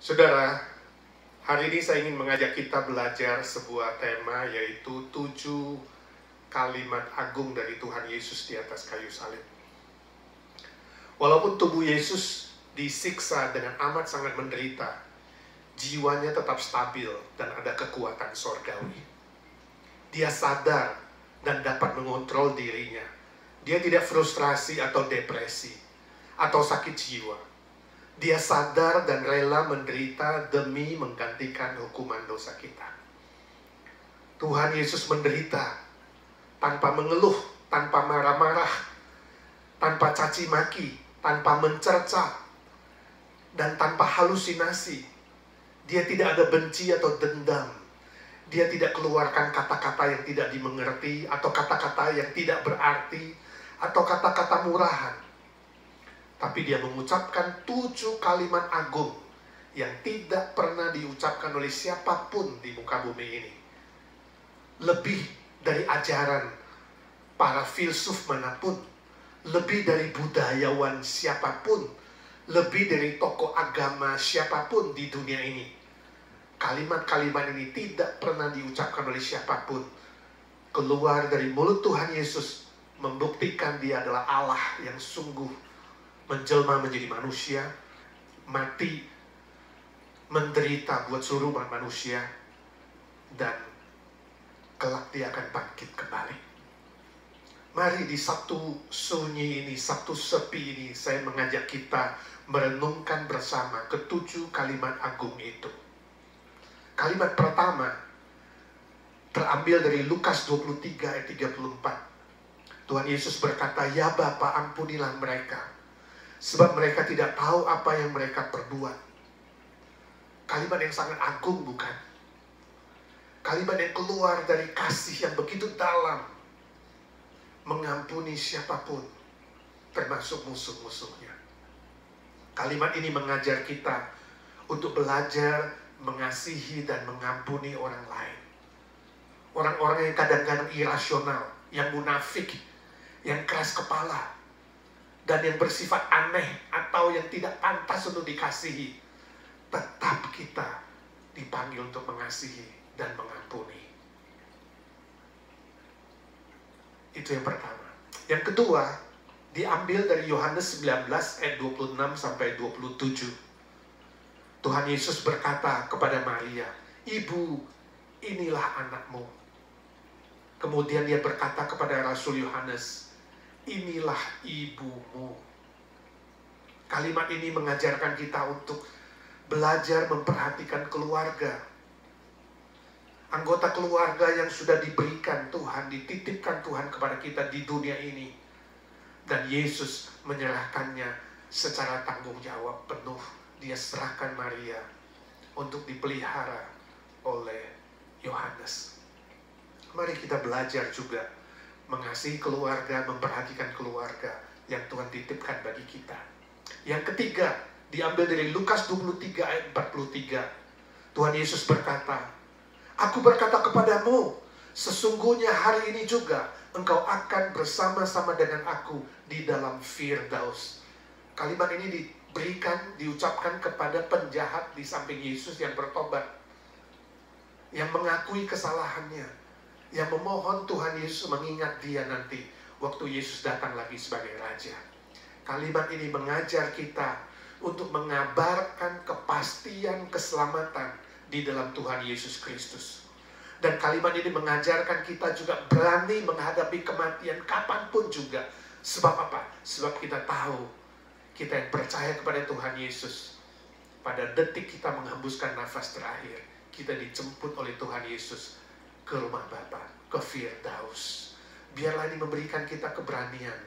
Saudara, hari ini saya ingin mengajak kita belajar sebuah tema, yaitu 7 kalimat agung dari Tuhan Yesus di atas kayu salib. Walaupun tubuh Yesus disiksa dengan amat sangat menderita, jiwanya tetap stabil dan ada kekuatan sorgawi. Dia sadar dan dapat mengontrol dirinya. Dia tidak frustrasi atau depresi atau sakit jiwa. Dia sadar dan rela menderita demi menggantikan hukuman dosa kita. Tuhan Yesus menderita tanpa mengeluh, tanpa marah-marah, tanpa caci maki, tanpa mencerca, dan tanpa halusinasi. Dia tidak ada benci atau dendam. Dia tidak keluarkan kata-kata yang tidak dimengerti, atau kata-kata yang tidak berarti, atau kata-kata murahan. Tapi dia mengucapkan 7 kalimat agung yang tidak pernah diucapkan oleh siapapun di muka bumi ini. Lebih dari ajaran para filsuf manapun, lebih dari budayawan siapapun, lebih dari tokoh agama siapapun di dunia ini. Kalimat-kalimat ini tidak pernah diucapkan oleh siapapun. Keluar dari mulut Tuhan Yesus, membuktikan dia adalah Allah yang sungguh menjelma menjadi manusia, mati, menderita buat seluruh umat manusia, dan kelak dia akan bangkit kembali. Mari di Sabtu sunyi ini, Sabtu sepi ini, saya mengajak kita merenungkan bersama ke-7 kalimat agung itu. Kalimat pertama terambil dari Lukas 23 ayat 34. Tuhan Yesus berkata, "Ya Bapa, ampunilah mereka, sebab mereka tidak tahu apa yang mereka perbuat." Kalimat yang sangat agung, bukan? Kalimat yang keluar dari kasih yang begitu dalam, mengampuni siapapun, termasuk musuh-musuhnya. Kalimat ini mengajar kita untuk belajar mengasihi dan mengampuni orang lain. Orang-orang yang kadang-kadang irasional, yang munafik, yang keras kepala, dan yang bersifat aneh atau yang tidak pantas untuk dikasihi, tetap kita dipanggil untuk mengasihi dan mengampuni. Itu yang pertama. Yang kedua, diambil dari Yohanes 19 ayat 26 sampai 27. Tuhan Yesus berkata kepada Maria, "Ibu, inilah anakmu." Kemudian dia berkata kepada Rasul Yohanes, "Inilah ibumu." Kalimat ini mengajarkan kita untuk belajar memperhatikan keluarga. Anggota keluarga yang sudah diberikan Tuhan, dititipkan Tuhan kepada kita di dunia ini. Dan Yesus menyerahkannya secara tanggung jawab penuh. Dia serahkan Maria untuk dipelihara oleh Yohanes. Mari kita belajar juga mengasihi keluarga, memperhatikan keluarga yang Tuhan titipkan bagi kita. Yang ketiga, diambil dari Lukas 23 ayat 43. Tuhan Yesus berkata, "Aku berkata kepadamu, sesungguhnya hari ini juga engkau akan bersama-sama dengan aku di dalam Firdaus." Kalimat ini diucapkan kepada penjahat di samping Yesus yang bertobat, yang mengakui kesalahannya, yang memohon Tuhan Yesus mengingat dia nanti waktu Yesus datang lagi sebagai Raja. Kalimat ini mengajar kita untuk mengabarkan kepastian keselamatan di dalam Tuhan Yesus Kristus. Dan kalimat ini mengajarkan kita juga berani menghadapi kematian kapanpun juga. Sebab apa? Sebab kita tahu, kita yang percaya kepada Tuhan Yesus, pada detik kita menghembuskan nafas terakhir, kita dijemput oleh Tuhan Yesus ke rumah Bapa, ke Firdaus. Biarlah ini memberikan kita keberanian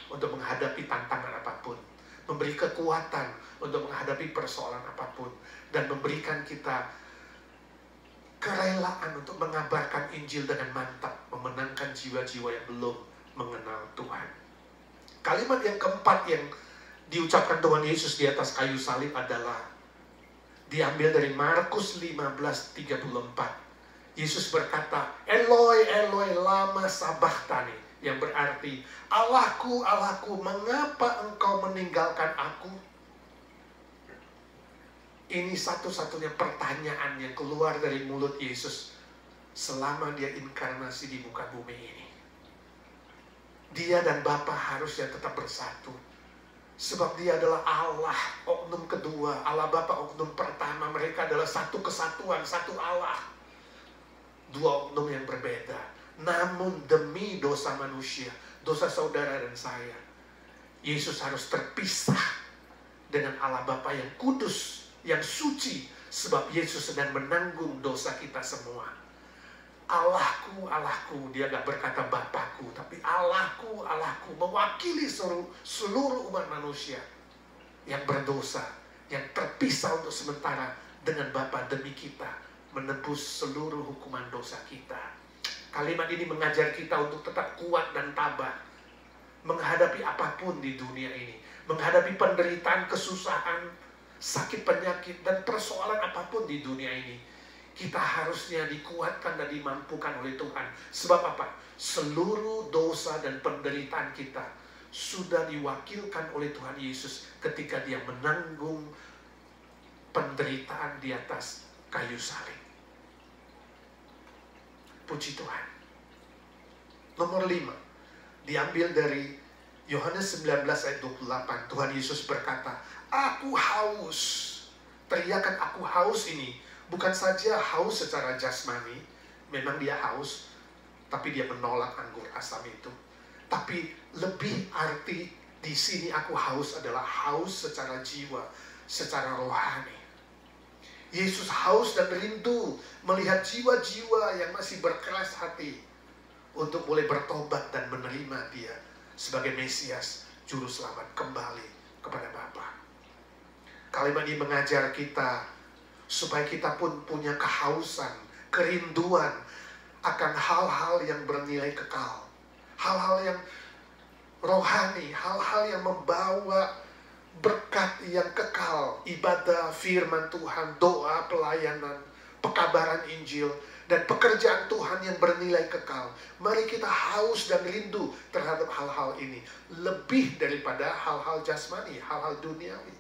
untuk menghadapi tantangan apapun, memberi kekuatan untuk menghadapi persoalan apapun, dan memberikan kita kerelaan untuk mengabarkan Injil dengan mantap, memenangkan jiwa-jiwa yang belum mengenal Tuhan. Kalimat yang keempat yang diucapkan Tuhan Yesus di atas kayu salib adalah diambil dari Markus 15:34. Yesus berkata, "Eloi, Eloi, lama sabachthani," yang berarti, "Allahku, Allahku, mengapa engkau meninggalkan aku?" Ini satu-satunya pertanyaan yang keluar dari mulut Yesus selama dia inkarnasi di muka bumi ini. Dia dan Bapa harusnya tetap bersatu. Sebab dia adalah Allah, oknum kedua. Allah Bapa oknum pertama. Mereka adalah satu kesatuan, satu Allah. Dua oknum yang berbeda. Namun demi dosa manusia, dosa saudara dan saya, Yesus harus terpisah dengan Allah Bapa yang kudus, yang suci. Sebab Yesus sedang menanggung dosa kita semua. Allahku, Allahku, dia gak berkata Bapakku, tapi Allahku, Allahku, mewakili seluruh umat manusia yang berdosa, yang terpisah untuk sementara dengan Bapa demi kita, menebus seluruh hukuman dosa kita. Kalimat ini mengajar kita untuk tetap kuat dan tabah menghadapi apapun di dunia ini, menghadapi penderitaan, kesusahan, sakit, penyakit, dan persoalan apapun di dunia ini. Kita harusnya dikuatkan dan dimampukan oleh Tuhan. Sebab apa? Seluruh dosa dan penderitaan kita sudah diwakilkan oleh Tuhan Yesus ketika dia menanggung penderitaan di atas kayu salib. Puji Tuhan. Nomor 5. Diambil dari Yohanes 19 ayat 28. Tuhan Yesus berkata, "Aku haus." Teriakan "aku haus" ini bukan saja haus secara jasmani, memang dia haus, tapi dia menolak anggur asam itu. Tapi lebih arti di sini aku haus adalah haus secara jiwa, secara rohani. Yesus haus dan rindu melihat jiwa-jiwa yang masih berkeras hati untuk boleh bertobat dan menerima dia sebagai Mesias, Juru Selamat, kembali kepada Bapa. Kalimat ini mengajar kita supaya kita pun punya kehausan, kerinduan akan hal-hal yang bernilai kekal. Hal-hal yang rohani, hal-hal yang membawa berkat yang kekal. Ibadah, firman Tuhan, doa, pelayanan, pekabaran Injil, dan pekerjaan Tuhan yang bernilai kekal. Mari kita haus dan rindu terhadap hal-hal ini. Lebih daripada hal-hal jasmani, hal-hal duniawi.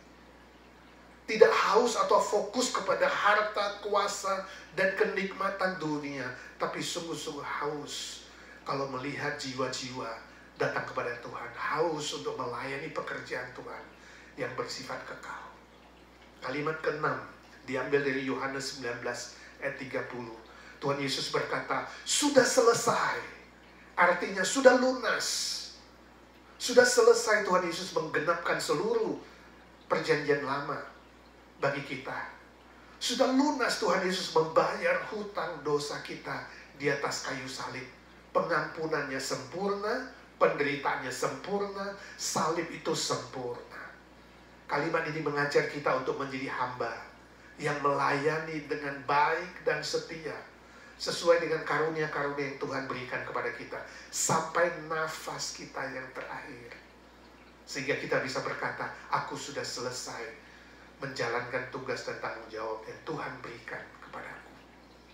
Tidak haus atau fokus kepada harta, kuasa, dan kenikmatan dunia. Tapi sungguh-sungguh haus kalau melihat jiwa-jiwa datang kepada Tuhan. Haus untuk melayani pekerjaan Tuhan yang bersifat kekal. Kalimat ke-6 diambil dari Yohanes 19 ayat 30. Tuhan Yesus berkata, "Sudah selesai." Artinya sudah lunas. Sudah selesai. Tuhan Yesus menggenapkan seluruh perjanjian lama bagi kita. Sudah lunas Tuhan Yesus membayar hutang dosa kita di atas kayu salib. Pengampunannya sempurna, penderitaannya sempurna, salib itu sempurna. Kalimat ini mengajar kita untuk menjadi hamba yang melayani dengan baik dan setia sesuai dengan karunia-karunia yang Tuhan berikan kepada kita sampai nafas kita yang terakhir, sehingga kita bisa berkata, "Aku sudah selesai menjalankan tugas dan tanggung jawab yang Tuhan berikan kepadaku."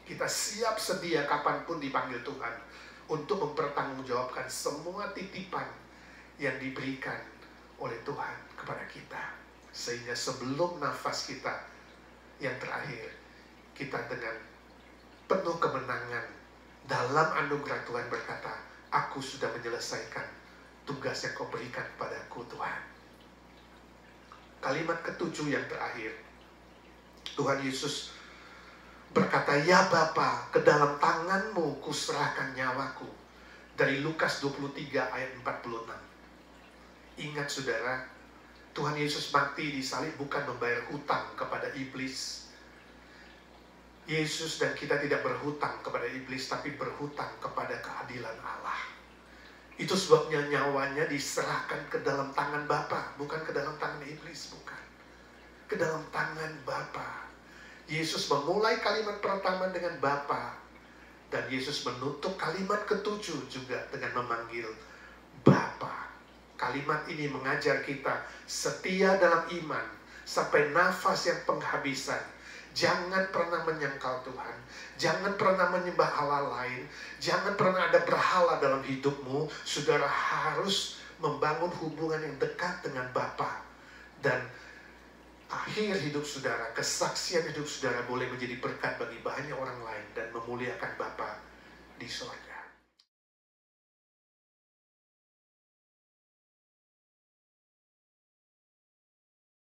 Kita siap sedia kapanpun dipanggil Tuhan untuk mempertanggungjawabkan semua titipan yang diberikan oleh Tuhan kepada kita. Sehingga sebelum nafas kita yang terakhir, kita dengan penuh kemenangan dalam anugerah Tuhan berkata, "Aku sudah menyelesaikan tugas yang kau berikan padaku Tuhan." Kalimat ke-7 yang terakhir, Tuhan Yesus berkata, "Ya Bapa, ke dalam tangan-Mu kuserahkan nyawaku." Dari Lukas 23 ayat 46. Ingat saudara, Tuhan Yesus mati di salib bukan membayar hutang kepada iblis. Yesus dan kita tidak berhutang kepada iblis, tapi berhutang kepada keadilan Allah. Itu sebabnya nyawanya diserahkan ke dalam tangan Bapa, bukan ke dalam tangan iblis, bukan. Ke dalam tangan Bapa. Yesus memulai kalimat pertama dengan Bapa, dan Yesus menutup kalimat ke-7 juga dengan memanggil Bapa. Kalimat ini mengajar kita setia dalam iman sampai nafas yang penghabisan. Jangan pernah menyangkal Tuhan. Jangan pernah menyembah Allah lain. Jangan pernah ada berhala dalam hidupmu. Saudara harus membangun hubungan yang dekat dengan Bapa. Dan akhir hidup saudara, kesaksian hidup saudara boleh menjadi berkat bagi banyak orang lain dan memuliakan Bapa di sorga.